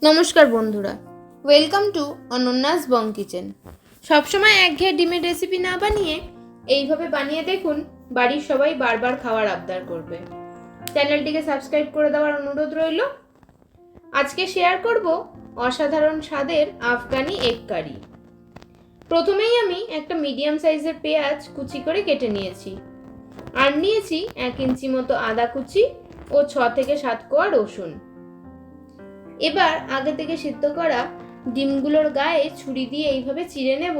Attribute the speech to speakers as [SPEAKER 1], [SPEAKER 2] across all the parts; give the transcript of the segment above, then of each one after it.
[SPEAKER 1] নমস্কার বন্ধুরা, welcome to অনন্যাস Bong kitchen. সবসময় একঘেয়ে ডিমের রেসিপি না বানিয়ে এইভাবে বানিয়ে দেখুন, বাড়ির সবাই বারবার খাওয়ার আবদার করবে। চ্যানেলটিকে সাবস্ক্রাইব করে দেওয়ার অনুরোধ রইল। আজকে শেয়ার করব অসাধারণ স্বাদের আফগানি এগ কারি। প্রথমেই আমি একটা মিডিয়াম সাইজের পেঁয়াজ কুচি করে কেটে নিয়েছি, আর নিয়েছি 1 ইঞ্চি মতো আদা কুচি ও 6 থেকে 7 কোয়া রসুন। এবার আগে থেকে সিদ্ধ করা ডিমগুলোর গায়ে ছুরি দিয়ে এইভাবে চিড়ে নেব,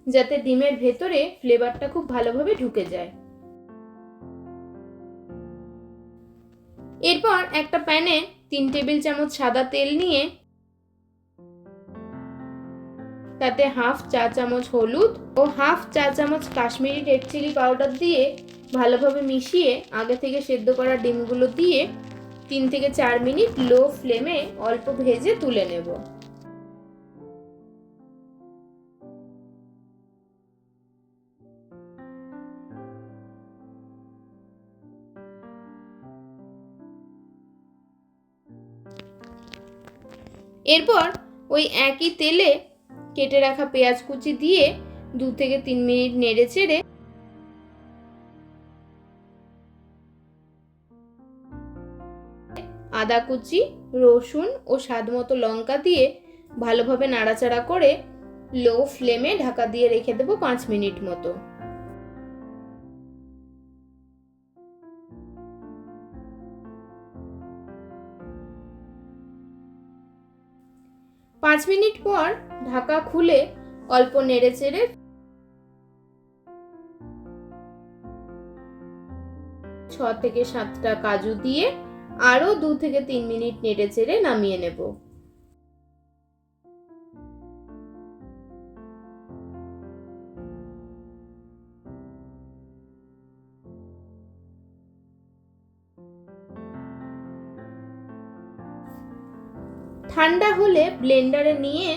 [SPEAKER 1] যাতে ডিমের ভেতরে ফ্লেভারটা খুব ভালোভাবে ঢুকে যায়। এরপর একটা প্যানে 3 টেবিল চামচ সাদা তেল নিয়ে তাতে হাফ চা চামচ হলুদ ও হাফ চা চামচ কাশ্মীরি রেড চিলি পাউডার দিয়ে ভালোভাবে মিশিয়ে আগে থেকে সেদ্ধ করা ডিমগুলো দিয়ে 3 থেকে 4 মিনিট লো ফ্লেমে অল্প ভেজে তুলে নেব। এরপর ওই একই তেলে কেটে রাখা পেঁয়াজ কুচি দিয়ে 2 থেকে 3 মিনিট নেড়ে চেড়ে আদা কুচি, রসুন ও স্বাদমতো লঙ্কা দিয়ে ভালোভাবে নাড়াচাড়া করে লো ফ্লেমে ঢাকা দিয়ে রেখে দেবো 5 মিনিট মতো। পাঁচ মিনিট পর ঢাকা খুলে অল্প নেড়ে চেড়ে 6 থেকে 7টা কাজু দিয়ে আরো 2 থেকে 3 মিনিট নেড়ে চেড়ে নামিয়ে নেব। ঠান্ডা হলে ব্লেন্ডারে নিয়ে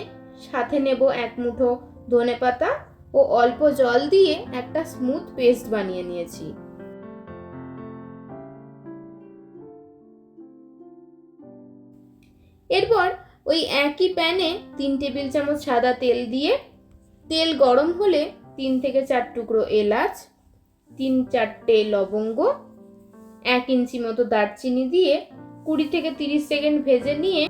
[SPEAKER 1] সাথে নেব 1 মুঠো ধনেপাতা ও অল্প জল দিয়ে একটা স্মুথ পেস্ট বানিয়ে নিয়েছি। এরপর ওই একই প্যানে 3 টেবিল চামচ সাদা তেল দিয়ে তেল গরম হলে 3 থেকে 4 টুকরো এলাচ, 3-4টে লবঙ্গ, 1 ইঞ্চি মতো দারচিনি দিয়ে 20 থেকে 30 সেকেন্ড ভেজে নিয়ে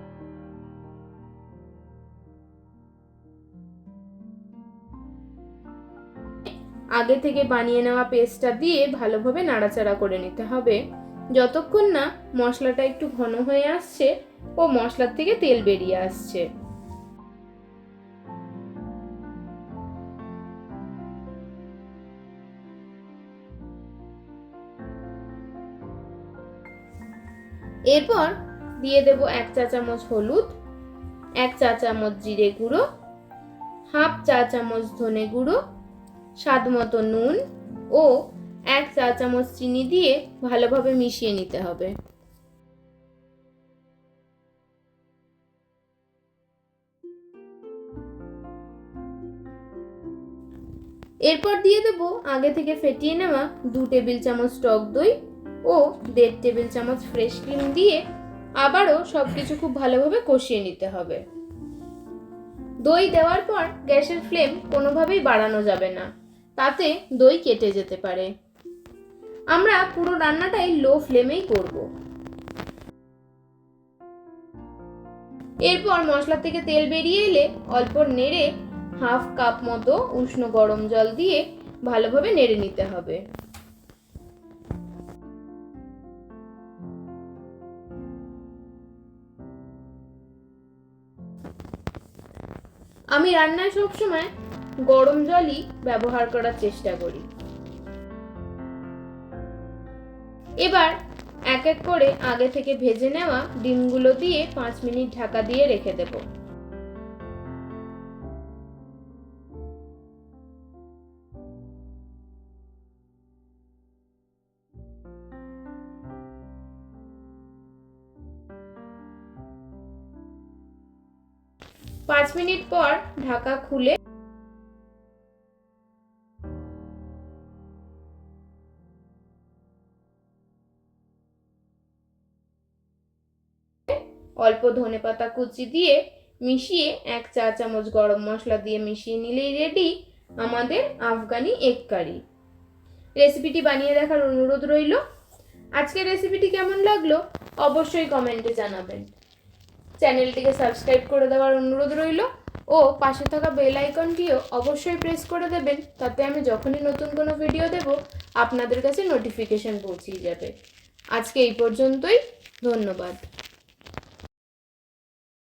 [SPEAKER 1] আগে থেকে বানিয়ে নেওয়া পেস্টটা দিয়ে ভালোভাবে নাড়াচাড়া করে নিতে হবে, যতক্ষণ না মশলাটা একটু ঘন হয়ে আসছে ও মশলার থেকে তেল বেরিয়ে আসছে। এরপর দিয়ে দেব 1 চা চামচ হলুদ, 1 চা চামচ জিরে গুঁড়ো, হাফ চা চামচ ধনে গুঁড়ো, স্বাদমতো নুন ও 1 চা চামচ চিনি দিয়ে ভালোভাবে মিশিয়ে নিতে হবে। এরপর দিয়ে দেব আগে থেকে ফেটিয়ে নেওয়া 2 টেবিল চামচ টক দই ও 1.5 টেবিল চামচ ফ্রেশ ক্রিম দিয়ে আবারও সবকিছু খুব ভালোভাবে কষিয়ে নিতে হবে। দই দেওয়ার পর গ্যাসের ফ্লেম কোনোভাবেই বাড়ানো যাবে না, তাতে দই কেটে যেতে পারে। আমরা পুরো রান্নাটাই লো ফ্লেমেই করব। এরপর মশলা থেকে তেল বেরিয়ে এলে অল্প নেড়ে হাফ কাপ মতো উষ্ণ গরম জল দিয়ে ভালোভাবে নেড়ে নিতে হবে। আমি রান্নায় সবসময় গরম জলই ব্যবহার করার চেষ্টা করি। এবার এক এক করে আগে থেকে ভেজে নেওয়া ডিমগুলো দিয়ে 5 মিনিট ঢাকা দিয়ে রেখে দেব। পাঁচ মিনিট পর ঢাকা খুলে অল্প ধনেপাতা কুচি দিয়ে মিশিয়ে 1 চা চামচ গরম মশলা দিয়ে মিশিয়ে নিলেই রেডি আমাদের আফগানি এগ কারি। রেসিপিটি বানিয়ে দেখার অনুরোধ রইল। আজকের রেসিপিটি কেমন লাগলো অবশ্যই কমেন্টে জানাবেন। চ্যানেলটিকে সাবস্ক্রাইব করে দেওয়ার অনুরোধ রইল ও পাশে থাকা বেল আইকনটিও অবশ্যই প্রেস করে দেবেন, তাতে আমি যখনই নতুন কোনো ভিডিও দেব আপনাদের কাছে নোটিফিকেশন পৌঁছে যাবে। আজকে এই পর্যন্তই, ধন্যবাদ।